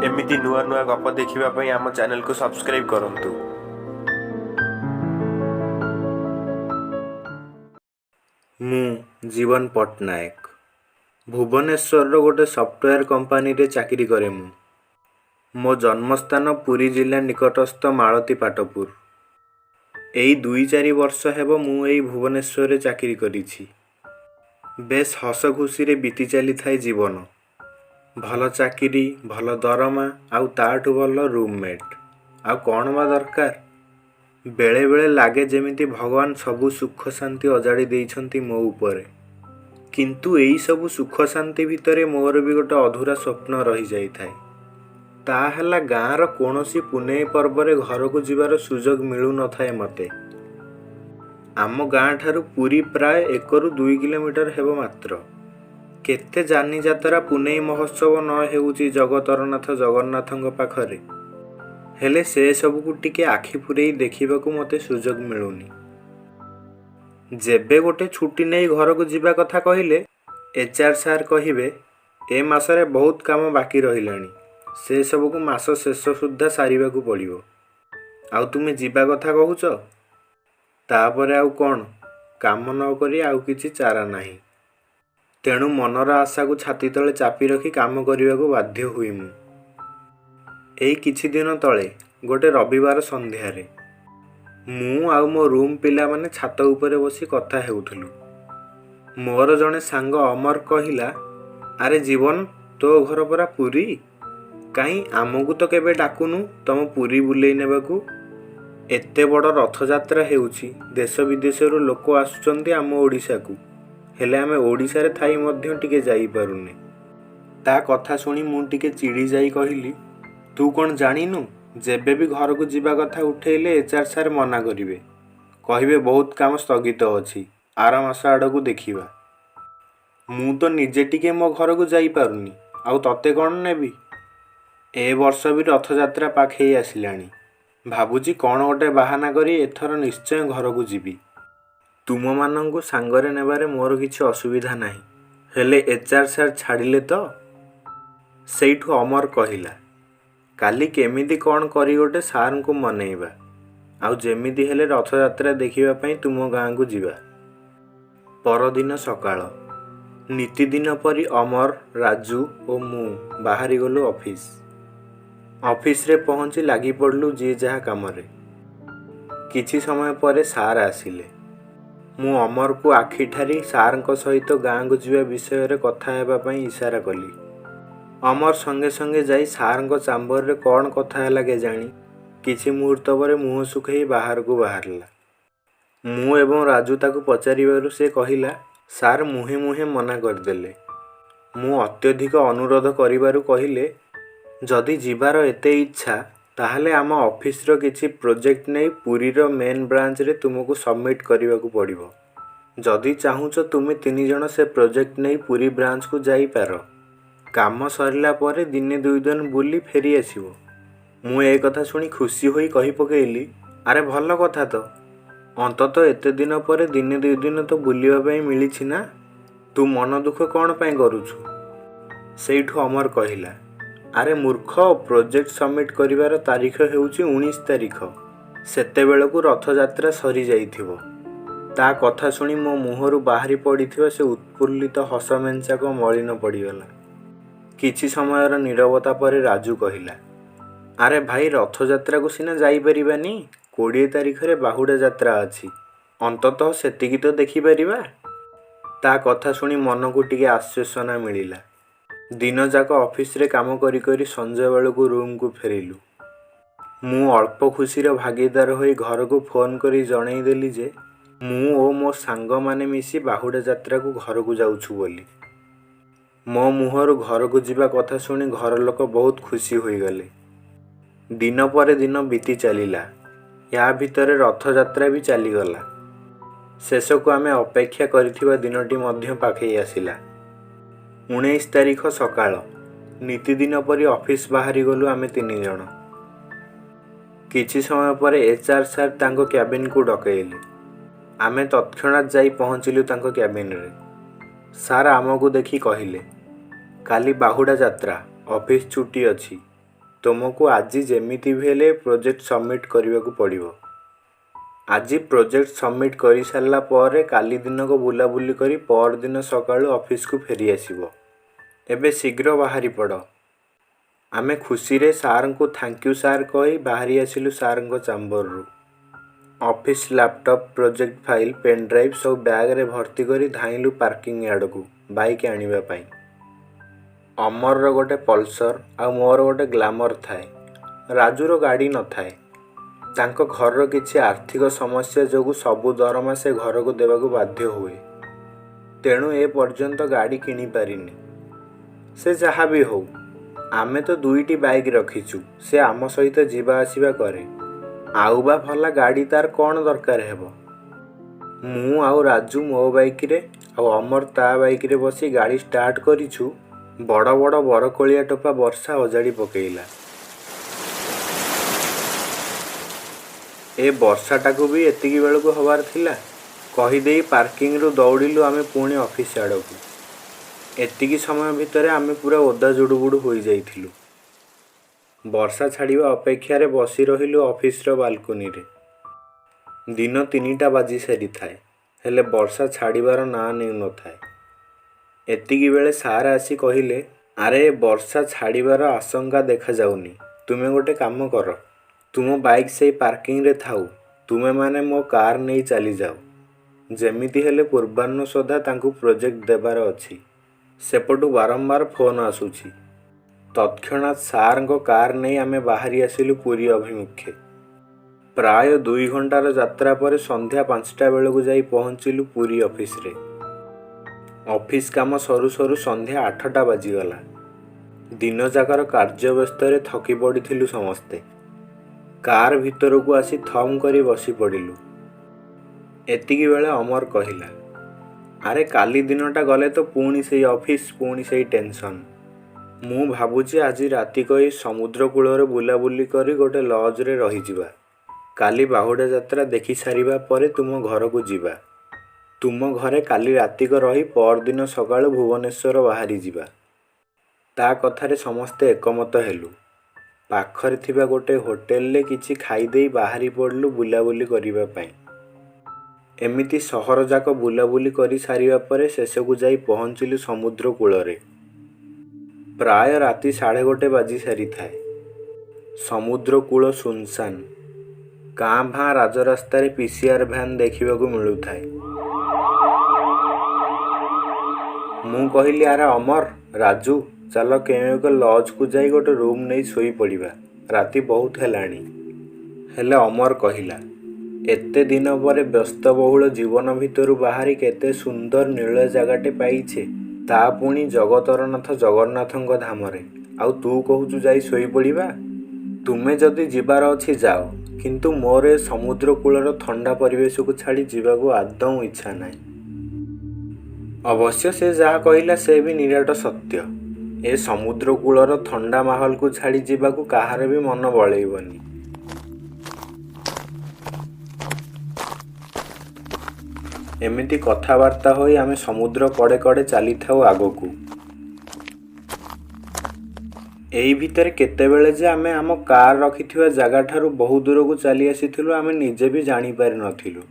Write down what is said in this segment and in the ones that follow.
एमिति नुआ नुआ गप देखिबा पई आम चैनल को सब्सक्राइब करंतु। मु जीवन पट्टनायक भुवनेश्वर गोटे सॉफ्टवेयर कंपनी रे चाकरी करे। मो जन्मस्थान पुरी जिला निकटस्थ मालती पाटपुर। एई 2-4 वर्ष हेबो मु एई भुवनेश्वर रे चाकरी करिछि। बेस हस खुशी रे बीती चली थाए जीवन। भल चाकरी, भल दरमा, आउ ताठु भल रूममेट, आउ कौन बा दरकार। बेले बेले लागे जेमिति भगवान सबु सुख शांति अजाड़ी देइछंती मो उपरे। किंतु एई सबु सुख शांति भितरे मोर भी गोटे अधूरा स्वप्न रही जाई थाए। ता हला गाँर कोनोसी पुनेई पर्वरे घर को जीवार सुजोग मिलु न थाए मते। आम गाँ ठारू पुरी प्राय 1-2 किलोमीटर हेबो मात्र। केते जानी जातरा पुनेई महोत्सव न हेउची जगतरनाथ जगन्नाथंग पाखरे। हेले से सब को टिके आखि पुरेई देखिबाकू मते सुजोग मिलुनी। जेबे गोटे छुट्टी नहीं घर को जीवा कथा कहिले एचआर सार कहिबे ए मासरे बहुत काम बाकी रहिलानी, से सब को मास शेष सुद्धा सारिबाकू पड़िबो। आउ तुमे जीवा कथा कहूच, तापरे आउ कोन काम न करी आउ किछि चारा नाही। तेणु मनर आशा को छाती तले चापी रखी काम करने बाध्य हुई। मु एई किछि दिन तले गोटे रविवार संध्यारे मु आउ मो रूम पिला माने छात उपरे बसी कथा हेउथलु। मोर जने सांग अमर कहिला, अरे जीवन तो घर परा पुरी, काई आमकु तो केबे डाकुनु तम पुरी बुलेई नेबाकू। एते बड़ रथ यात्रा हेउची, देश विदेशरू लोक आसुचंती आम ओडिसा को, हेले आमे ओडिसा रे थाई मध्य टिके जाई पारुने। ता कथा सुनी मु टिके चिड़ी जाई कहिली, तू कोन जानिनु जेबे भी घर को जीवा कथा उठेइले एचआर सार मना करिवे, कहिबे बहुत काम स्थगित अछि, आर मास आडकू देखिबा। मु तो निजे टिके मो घर को जाई पारुनी, आउ तते कोन नेबी। ए वर्ष भी रथ यात्रा पाखे आसिलानी, भाबुची कोन गोटे बहाना करी एथर निश्चय घर को जीवी। तुम मानंकु सांगरे नेबारे मोर किछि असुविधा नाही, हेले एचआर सार छाडिले तो। सेइठु अमर कहिला, काली केमिति कोन करी गोटे सार को मनेइबा, आउ जेमिति हेले रथ यात्रा देखिबा पई तुम गाँ को जीवा। परदिन सकाळ नीतिदिन परी अमर, राजू और मु बाहरी गलु ऑफिस रे पहुंची लागी पड़लु जे जहा कामरे। किछि समय परे सार आसिले। मु अमर को आखि ठारी सार सहित गाँ को जीवा विषय रे कथा हेबा पई इशारा कली। अमर संगे संगे जाई सार चांबर रे कौन कथा है लगे जानी किछि मुहूर्त पर मुह सुखई बाहर को बाहरला। मु एवं राजू ताकू पचारिबारु से कहिला, सार मुहे मुहे मना करदेले। मु अत्यधिक अनुरोध करिबारु कहिले, जदि जीवार एते इच्छा ताहले आम ऑफिस रो किछि प्रोजेक्ट नै पुरी रो मेन ब्रांच रे तुमको सबमिट करबाकू पड़िबो। जदि चाहुच तुमे 3 जण से प्रोजेक्ट नै पुरी ब्रांच को जाई पारो। काम सरिला परे दिने 2 दिन बुली फेरी आसीबो। मु ए कथा सुनी खुशी होई कहि पकेइली, अरे भल कथा तो, अंतत एते दिन परे दिने 2 दिन तो बुलिबा पई मिलिछि ना, तू मन दुख कोन पई करूछु। सेइठु अमर कहिला, अरे मूर्ख, प्रोजेक्ट सबमिट करिवार तारीख हेउची 19 तारीख, सेते बेलकू रथ यात्रा सरी जाइथिबो। ता कथा सुनी मो मुहरु बाहरी पड़िथिबा से उत्फुल्लित हस मेंचाक मलिन पड़ीगला। किछि समयर नीरवता परे राजू कहिला, अरे भाई रथ यात्रा को सिना जाई परिबानी, 20 तारीख रे बाहुडा यात्रा अछि, अंततः सेतिकी तो देखि परिबा। ता कथा सुनी मन को टिके आश्वासना मिलिला। दिन जाक ऑफिस रे काम करी करी संजय बेल को रूम को फेरिलु। मु अल्प खुशी रो भागीदार होई घर को फोन करी जणई देली जे मु ओ मो सांग माने मिसी बाहुडा यात्रा को घर को जाउछु बोली। मो मुहरु घर को जीवा कथा सुनी घर लोक बहुत खुशी होई गले। दिन पर दिन बीती चलिला, या भितरे रथ यात्रा भी चली गला। शेष को आमे अपेक्षा करिथिबा दिनटी मध्य पाखई आसिला। 19 तारीख सकाळ नीतिदिन परी ऑफिस बाहरी गलु आमे 3 जण। किछि समय परे एचआर सार तांको कैबिन को डकैले। आमे तत्क्षणात जाई पहुंचिलु तांको कैबिन रे। सार आमको देखी कहिले, काली बाहुडा यात्रा, ऑफिस छुट्टी अछि, तुमको आज जेमिति भी हेले प्रोजेक्ट सबमिट करने को पड़ो। आज प्रोजेक्ट सबमिट कर सारा पर काली दिन को बुलाबुली करी पर दिन सकाळु ऑफिस को फेरी आसीबो। एबे शीघ्र बाहरी पड़। आमे खुशी रे सार को थैंक यू सार कही बाहरी आसिलु सार को चैम्बर रु। Office laptop project file pen drive सब बैग रे भर्ती करी धाइलु पार्किंग यार्ड को बाइक आनिबा पई। अमर रो गोटे पल्सर आ मोर गोटे ग्लैमर थाए। राजू रो गाड़ी न थाए। तांको घर रो किछि आर्थिक समस्या जोगु सबु दरमा से घर को देबाकू बाध्य हुए। तेणु ए पर्यंत गाड़ी किनी पारिनी। से जहा भी हो आमे तो दुईटी बाइक रखीचु। से आम सहित जीवा आसीबा करे। आउ बा भला गाड़ी तार कौन दरकार हेबो। मु आउ राजू मो बाइक रे आउ अमर ता बाइक रे बसी गाड़ी स्टार्ट करिछु। बड़ बड़ बरकोलिया टोपा वर्षा अजाड़ी पकेइला। ए वर्षाटाकू भी एतिकी बेलू हबार थिला। कहीदे पार्किंग रु दौड़िलु आमे पुणी ऑफिस आड़कू। एतिकी समय भितर आमे पूरा ओदा जुड़ुबुड़ु हो जाइथिलु। वर्षा छाड़िबा अपेक्षा रे बसी रहिलु ऑफिस रो बालकोनी रे। दिन 3टा बाजी सारी थाए हेले वर्षा छाड़िबार ना नेउ न थाए। एतिकी बेले सार आसी कहिले अरे वर्षा छाड़िबार आशंका देखा जाउनी। तुमे गोटे काम कर तुम बाइक से पार्किंग रे थाउ। तुमे माने मो कार नहीं चली जाओ। जेमिति हेले पूर्वाह्न सुधा तांकू प्रोजेक्ट देबार अछि। सेपटू बारंबार फोन आसुछि। तत्क्षणात सार को कार नहीं आमे बाहरी आसिलु पुरी अभिमुखे। प्राय 2 घंटार यात्रा पर संध्या 5टा बेलू जाई पहुँचिलु पुरी ऑफिस रे। ऑफिस काम सरू सरू संध्या 8टा बाजीगला। दिन जाकर कार्य व्यस्त रे थकी पड़िथिलु समस्ते। कार भीतर को आसी थम करी बसी पड़िलु। एतिकी बेले अमर कहिला अरे काली दिनटा गले तो पुणी से ऑफिस पुणी से टेंशन। मु भाबुची आज राति कई समुद्र कूल बुलाबुली करी गोटे लॉज रे रही जिबा। काली बाहुडा यात्रा देखि सारिबा परे तुम घर को जिबा। तुम घरे काली राति को रही पर दिन सकाळु भुवनेश्वर बाहरी जिबा। ता कथारे समस्ते एकमत हेलु। पाखरे थिबा गोटे होटेल ले किछि खाई देई बाहरी पड़लु बुलाबुली करिबा पई। एमिति सहर जाक बुलाबुली करी सारिबा परे शेषकु जाई पहुँचिलु समुद्र कूलरे। प्राय राति 1:30 बाजी सारी थाए। समुद्र कूल सुनसान। काँ भाँ राजरास्ता रे पीसीआर भ्यान देखिबाकू मिलु थाए। मु कहिली अरे अमर राजू चल केउ एक लॉज को जाई गोटे रूम नहीं सोई पड़िबा। राति बहुत हेलाणी। हेले अमर कहिला एते दिन पर व्यस्तबहुल जीवन भितर बाहरी केते सुंदर नील जगाटे पाइछे। ता पुणी जगतरनाथ जगन्नाथंक धामरे। आउ तू कहूचु जाई सोई पड़िबा। तुमे जदि जिबार अछि जाओ किंतु मोर समुद्र कूलर ठंडा परिवेश को छाड़ी जीवाकू आदौ इच्छा नाही। अवश्य से जहा कहिला से भी निराट सत्य। ए समुद्र कूलर ठंडा माहौल को छाड़ी जीवाकू काहार भी मन बळेइबनी। एमिति कथावार्ता होई आमे समुद्र कड़े कड़े चली थाउ आगकू। एई भितर केतेबेले जे आमे आम कार रखिथिबा जागा ठारू बहु दूर को चली आसीथिलु आमे निजे भी जानी पारि नथिलु।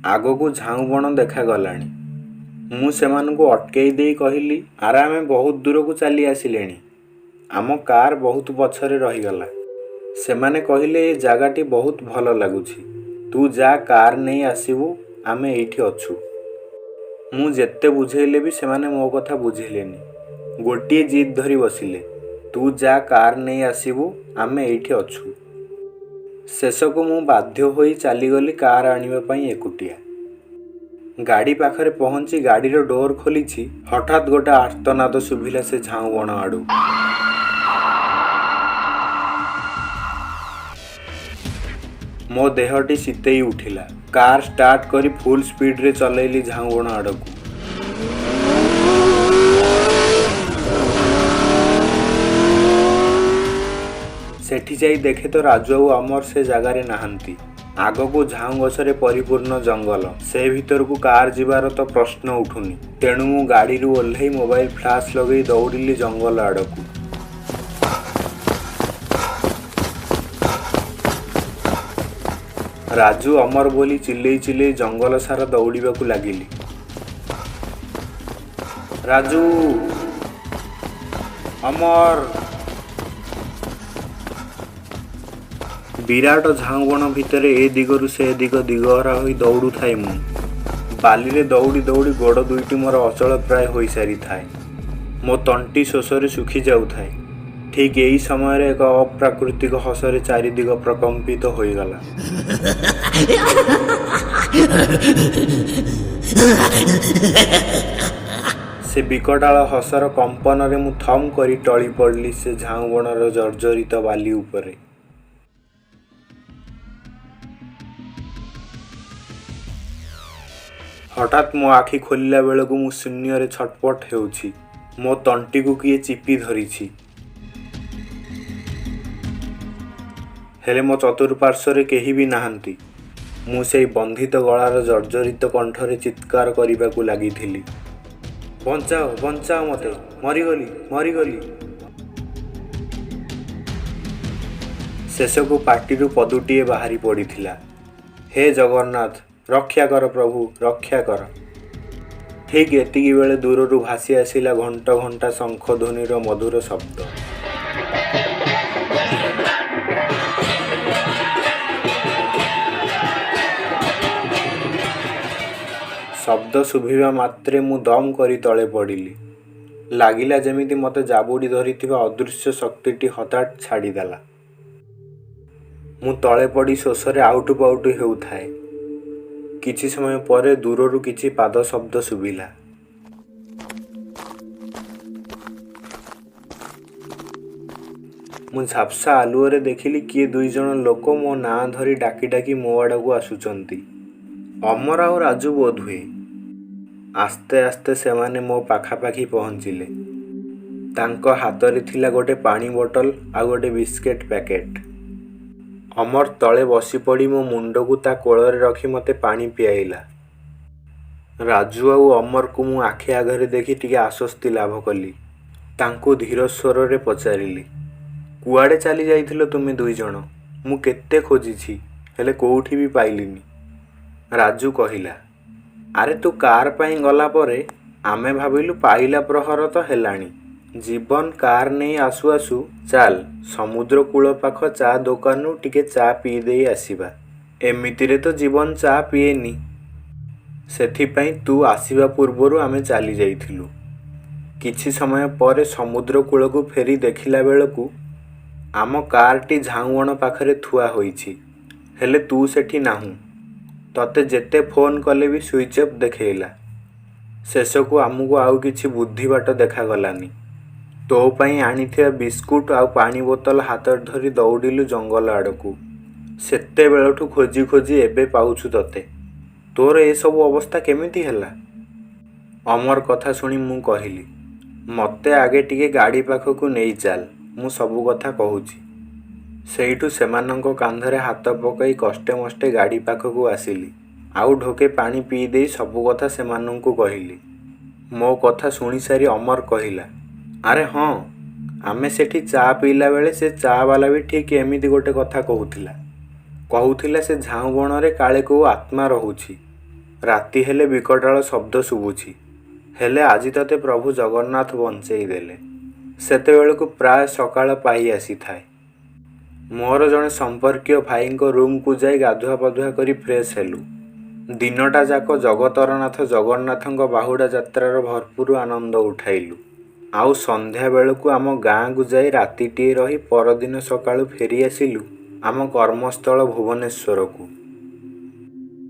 आगकू झाऊ बण देखा गलानी। मु सेमानकू अटकेई देई कहिली आरे आमे बहुत दूर को चली आसिलेनी। आम कार बहुत पछरे रहीगला। सेमाने कहिले ए जागाटी बहुत भल लागुछि। तू जा कार नहीं आसीबू आमे एइठी अछु। मु जेते बुझेइले भी सेमाने मो कथा बुझिलेनी। गोटिए जिद धरी बसिले तू जा कार नहीं आसीबू आमे एइठी अछु। शेषकू मु बाध्य होई चलीगली कार आनिबा पई एकुटिया। गाड़ी पाखरे पहुंची गाड़ीर डोर खोलीछि। हठात गोटे आर्तनाद सुभिला से झाऊ बण आडू। मो देहटी शीतेई उठिला। कार स्टार्ट करी फुल स्पीड रे चलैली झाऊ बण आडकू। सेठी जाई देखे तो राजू आ अमर से जगार नाहंती। आगकू झाऊ गछरे परिपूर्ण जंगल। से भीतर को कार जीवार तो प्रश्न उठुनी। तेणु मु गाड़ी रु ओल्है मोबाइल फ्लाश लगई दौड़िली जंगल आड़कू। ରାଜୁ ଅମର ବୋଲି ଚିଲେଇ ଚିଲେଇ ଜଙ୍ଗଲ ସାରା ଦୌଡ଼ିବାକୁ ଲାଗିଲି। ରାଜୁ, ଅମର। ବିରାଟ ଝାଉଁବଣ ଭିତରେ ଏ ଦିଗରୁ ସେ ଦିଗ ଦିଗହରା ହୋଇ ଦୌଡ଼ୁଥାଏ ମୁଁ। ବାଲିରେ ଦୌଡ଼ି ଦୌଡ଼ି ଗୋଡ଼ ଦୁଇଟି ମୋର ଅଚଳ ପ୍ରାୟ ହୋଇସାରିଥାଏ। ମୋ ତଣ୍ଟି ଶୋଷରେ ଶୁଖି ଯାଉଥାଏ। ଠିକ୍ ଏହି ସମୟରେ ଏକ ଅପ୍ରାକୃତିକ ହସରେ ଚାରିଦିଗ ପ୍ରକମ୍ପିତ ହୋଇଗଲା। ସେ ବିକଟାଳ ହସର କମ୍ପନରେ ମୁଁ ଥମ୍ କରି ଟଳି ପଡ଼ିଲି ସେ ଝାଉଁବଣର ଜର୍ଜରିତ ବାଲି ଉପରେ। ହଠାତ୍ ମୋ ଆଖି ଖୋଲିଲା ବେଳକୁ ମୁଁ ଶୂନ୍ୟରେ ଛଟପଟ ହେଉଛି। ମୋ ତଣ୍ଟିକୁ କିଏ ଚିପି ଧରିଛି। ହେଲେ ମୋ ଚତୁଃପାର୍ଶ୍ୱରେ କେହି ବି ନାହାନ୍ତି। ମୁଁ ସେଇ ବନ୍ଧିତ ଗଳାର ଜର୍ଜରିତ କଣ୍ଠରେ ଚିତ୍କାର କରିବାକୁ ଲାଗିଥିଲି, ବଞ୍ଚାଅ, ବଞ୍ଚାଅ ମୋତେ, ମରିଗଲି, ମରିଗଲି। ଶେଷକୁ ପାଟିରୁ ପଦୁଟିଏ ବାହାରି ପଡ଼ିଥିଲା, ହେ ଜଗନ୍ନାଥ, ରକ୍ଷା କର ପ୍ରଭୁ, ରକ୍ଷା କର। ଠିକ୍ ଏତିକି ବେଳେ ଦୂରରୁ ଭାସି ଆସିଲା ଘଣ୍ଟ ଘଣ୍ଟା ଶଙ୍ଖ ଧ୍ୱନିର ମଧୁର ଶବ୍ଦ। ଶବ୍ଦ ଶୁଭିବା ମାତ୍ରେ ମୁଁ ଦମ୍ କରି ତଳେ ପଡ଼ିଲି। ଲାଗିଲା ଯେମିତି ମୋତେ ଜାବୁଡ଼ି ଧରିଥିବା ଅଦୃଶ୍ୟ ଶକ୍ତିଟି ହଠାତ୍ ଛାଡ଼ିଦେଲା। ମୁଁ ତଳେ ପଡ଼ି ଶୋଷରେ ଆଉଟୁ ପାଉଟୁ ହେଉଥାଏ। କିଛି ସମୟ ପରେ ଦୂରରୁ କିଛି ପାଦ ଶବ୍ଦ ଶୁଭିଲା। ମୁଁ ଝାପ୍ସା ଆଲୁଅରେ ଦେଖିଲି କିଏ ଦୁଇଜଣ ଲୋକ ମୋ ନାଁ ଧରି ଡାକି ଡାକି ମୋ ଆଡ଼କୁ ଆସୁଛନ୍ତି। ଅମର ଆଉ ରାଜୁ ବୋଧହୁଏ। ଆସ୍ତେ ଆସ୍ତେ ସେମାନେ ମୋ ପାଖାପାଖି ପହଞ୍ଚିଲେ। ତାଙ୍କ ହାତରେ ଥିଲା ଗୋଟେ ପାଣି ବୋଟଲ ଆଉ ଗୋଟେ ବିସ୍କେଟ୍ ପ୍ୟାକେଟ୍। ଅମର ତଳେ ବସି ପଡ଼ି ମୋ ମୁଣ୍ଡକୁ ତା କୋଳରେ ରଖି ମୋତେ ପାଣି ପିଆଇଲା। ରାଜୁ ଆଉ ଅମରକୁ ମୁଁ ଆଖି ଆଗରେ ଦେଖି ଟିକେ ଆଶ୍ୱସ୍ତି ଲାଭ କଲି। ତାଙ୍କୁ ଧୀର ସ୍ୱରରେ ପଚାରିଲି, କୁଆଡ଼େ ଚାଲି ଯାଇଥିଲ ତୁମେ ଦୁଇଜଣ? ମୁଁ କେତେ ଖୋଜିଛି, ହେଲେ କେଉଁଠି ବି ପାଇଲିନି। ରାଜୁ କହିଲା, ଆରେ ତୁ କାର୍ ପାଇଁ ଗଲା ପରେ ଆମେ ଭାବିଲୁ ପାଇଲା ପ୍ରହର ତ ହେଲାଣି। ଜୀବନ କାର୍ ନେଇ ଆସୁ ଆସୁ ଚାଲ ସମୁଦ୍ର କୂଳ ପାଖ ଚା ଦୋକାନରୁ ଟିକେ ଚା ପିଇ ଦେଇ ଆସିବା। ଏମିତିରେ ତ ଜୀବନ ଚା ପିଏନି। ସେଥିପାଇଁ ତୁ ଆସିବା ପୂର୍ବରୁ ଆମେ ଚାଲି ଯାଇଥିଲୁ। କିଛି ସମୟ ପରେ ସମୁଦ୍ର କୂଳକୁ ଫେରି ଦେଖିଲା ବେଳକୁ ଆମ କାର୍ଟି ଝାଉଁବଣ ପାଖରେ ଥୁଆ ହୋଇଛି। ହେଲେ ତୁ ସେଠି ନାହୁଁ। ତତେ ଯେତେ ଫୋନ୍ କଲେ ବି ସୁଇଚ୍ ଅଫ୍ ଦେଖେଇଲା। ଶେଷକୁ ଆମକୁ ଆଉ କିଛି ବୁଦ୍ଧି ବାଟ ଦେଖାଗଲାନି। ତୋ ପାଇଁ ଆଣିଥିବା ବିସ୍କୁଟ ଆଉ ପାଣି ବୋତଲ ହାତରେ ଧରି ଦୌଡ଼ିଲୁ ଜଙ୍ଗଲ ଆଡ଼କୁ। ସେତେବେଳଠୁ ଖୋଜି ଖୋଜି ଏବେ ପାଉଛୁ ତତେ। ତୋର ଏସବୁ ଅବସ୍ଥା କେମିତି ହେଲା? ଅମର କଥା ଶୁଣି ମୁଁ କହିଲି, ମୋତେ ଆଗେ ଟିକେ ଗାଡ଼ି ପାଖକୁ ନେଇ ଚାଲ, ମୁଁ ସବୁ କଥା କହୁଛି। ସେଇଠୁ ସେମାନଙ୍କ କାନ୍ଧରେ ହାତ ପକାଇ କଷ୍ଟେ ମଷ୍ଟେ ଗାଡ଼ି ପାଖକୁ ଆସିଲି। ଆଉ ଢୋକେ ପାଣି ପିଇ ଦେଇ ସବୁ କଥା ସେମାନଙ୍କୁ କହିଲି। ମୋ କଥା ଶୁଣିସାରି ଅମର କହିଲା, ଆରେ ହଁ, ଆମେ ସେଠି ଚା ପିଇଲା ବେଳେ ସେ ଚା ବାଲା ବି ଠିକ୍ ଏମିତି ଗୋଟେ କଥା କହୁଥିଲା ସେ ଝାଉଁବଣରେ କାଳେ କେଉଁ ଆତ୍ମା ରହୁଛି। ରାତି ହେଲେ ବିକଟାଳ ଶବ୍ଦ ଶୁଭୁଛି। ହେଲେ ଆଜି ତତେ ପ୍ରଭୁ ଜଗନ୍ନାଥ ବଞ୍ଚେଇ ଦେଲେ। ସେତେବେଳକୁ ପ୍ରାୟ ସକାଳ ପାଇ ଆସିଥାଏ। ମୋର ଜଣେ ସମ୍ପର୍କୀୟ ଭାଇଙ୍କ ରୁମ୍କୁ ଯାଇ ଗାଧୁଆ ପାଧୁଆ କରି ଫ୍ରେଶ୍ ହେଲୁ। ଦିନଟା ଯାକ ଜଗତରନାଥ ଜଗନ୍ନାଥଙ୍କ ବାହୁଡ଼ା ଯାତ୍ରାର ଭରପୁର ଆନନ୍ଦ ଉଠାଇଲୁ। ଆଉ ସନ୍ଧ୍ୟା ବେଳକୁ ଆମ ଗାଁକୁ ଯାଇ ରାତିଟିଏ ରହି ପରଦିନ ସକାଳୁ ଫେରି ଆସିଲୁ ଆମ କର୍ମସ୍ଥଳ ଭୁବନେଶ୍ୱରକୁ।